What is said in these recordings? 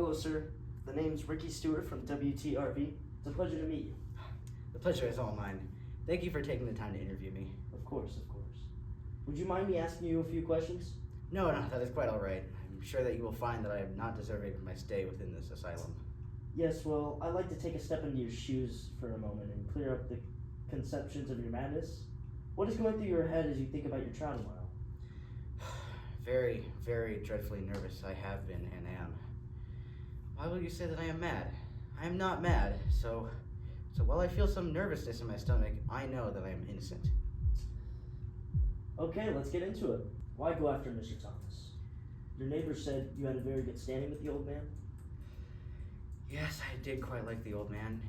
Hello, sir. The name's Ricky Stewart from WTRV. It's a pleasure to meet you. The pleasure is all mine. Thank you for taking the time to interview me. Of course, of course. Would you mind me asking you a few questions? No, that is quite all right. I'm sure that you will find that I am not deserving of my stay within this asylum. Yes, well, I'd like to take a step into your shoes for a moment and clear up the conceptions of your madness. What is going through your head as you think about your trial tomorrow? Very, very dreadfully nervous I have been and am. Why will you say that I am mad? I am not mad, so while I feel some nervousness in my stomach, I know that I am innocent. Okay, let's get into it. Why go after Mr. Thomas? Your neighbor said you had a very good standing with the old man. Yes, I did quite like the old man.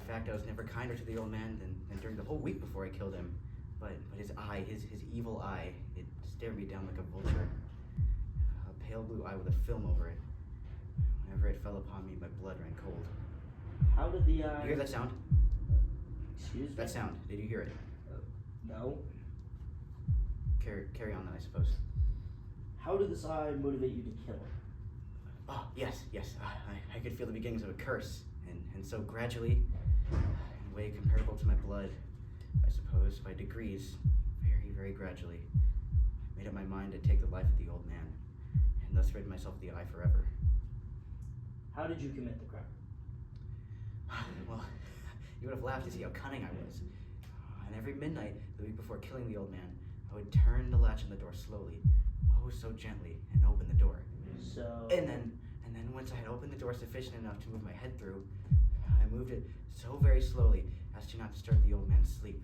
In fact, I was never kinder to the old man than during the whole week before I killed him. But his eye, his evil eye, it stared me down like a vulture. A pale blue eye with a film over it. Whenever it fell upon me, my blood ran cold. How did the eye... You hear that sound? Excuse me? That sound, did you hear it? No. Carry on then, I suppose. How did this eye motivate you to kill him? Oh, yes. I could feel the beginnings of a curse. And so gradually, in a way comparable to my blood, I suppose, by degrees, very, very gradually, I made up my mind to take the life of the old man, and thus rid myself of the eye forever. How did you commit the crime? Well, you would have laughed to see how cunning I was. And every midnight, the week before killing the old man, I would turn the latch on the door slowly, oh so gently, and open the door. And then once I had opened the door sufficient enough to move my head through, I moved it so very slowly as to not disturb the old man's sleep.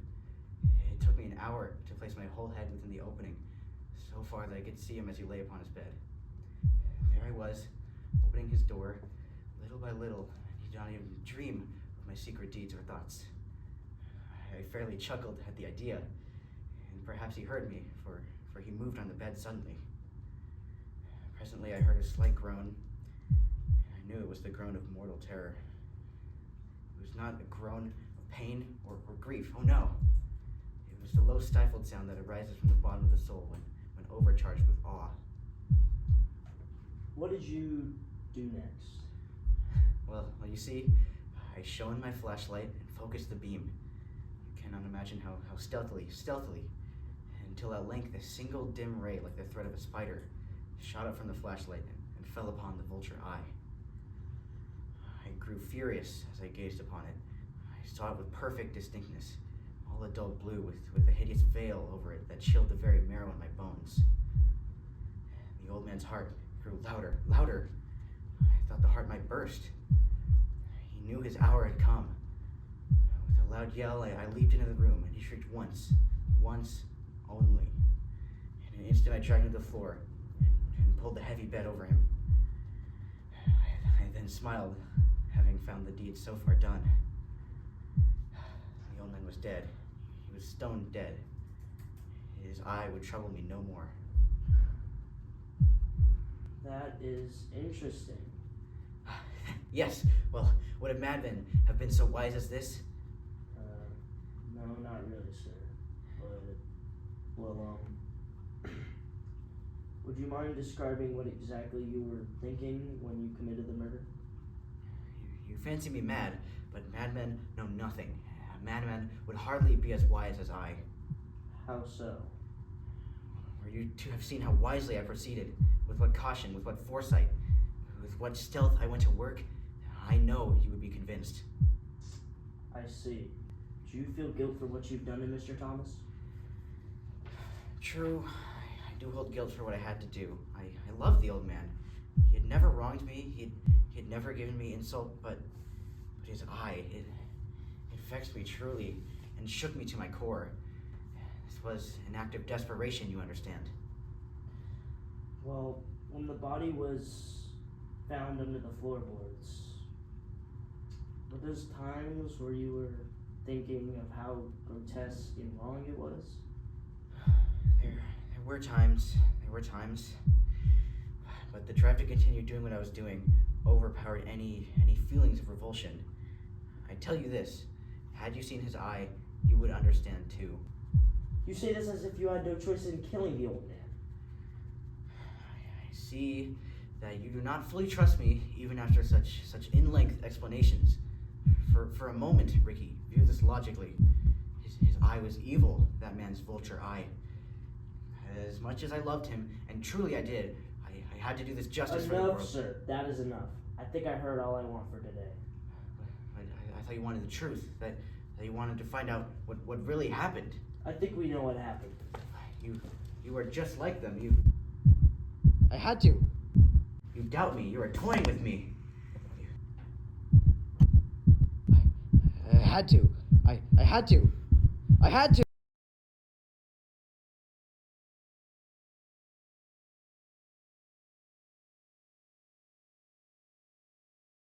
It took me an hour to place my whole head within the opening, so far that I could see him as he lay upon his bed. There I was, opening his door, little by little, and he did not even dream of my secret deeds or thoughts. I fairly chuckled at the idea, and perhaps he heard me, for he moved on the bed suddenly. Presently I heard a slight groan, and I knew it was the groan of mortal terror. It was not a groan of pain or grief, oh no. It was the low stifled sound that arises from the bottom of the soul when overcharged with awe. What did you do next? Well, you see, I shone my flashlight and focused the beam. You cannot imagine how stealthily, until at length a single dim ray like the thread of a spider shot up from the flashlight and fell upon the vulture eye. I grew furious as I gazed upon it. I saw it with perfect distinctness, all a dull blue with a hideous veil over it that chilled the very marrow in my bones. The old man's heart grew louder. I thought the heart might burst. He knew his hour had come. With a loud yell, I leaped into the room, and he shrieked once only. In an instant, I dragged him to the floor and pulled the heavy bed over him. I then smiled, having found the deed so far done. The old man was dead. He was stone dead. His eye would trouble me no more. That is interesting. Yes, well, would a madman have been so wise as this? No, not really, sir. But, would you mind describing what exactly you were thinking when you committed the murder? You fancy me mad, but madmen know nothing. A madman would hardly be as wise as I. How so? Were you to have seen how wisely I proceeded, with what caution, with what foresight, with what stealth I went to work, I know you would be convinced. I see. Do you feel guilt for what you've done to Mr. Thomas? True, I do hold guilt for what I had to do. I loved the old man. He had never wronged me, he had never given me insult, but his eye, it vexed me truly and shook me to my core. This was an act of desperation, you understand. Well, when the body was found under the floorboards, were those times where you were thinking of how grotesque and wrong it was? There were times, but the drive to continue doing what I was doing overpowered any feelings of revulsion. I tell you this, had you seen his eye, you would understand too. You say this as if you had no choice in killing the old man. I see that you do not fully trust me even after such in-length explanations. For a moment, Ricky, view this logically. His eye was evil, that man's vulture eye. As much as I loved him, and truly I did, I had to do this justice for the world. Enough, sir. That is enough. I think I heard all I want for today. I thought you wanted the truth, that you wanted to find out what really happened. I think we know what happened. You were just like them. I had to. You doubt me. You are toying with me. I had to. I had to.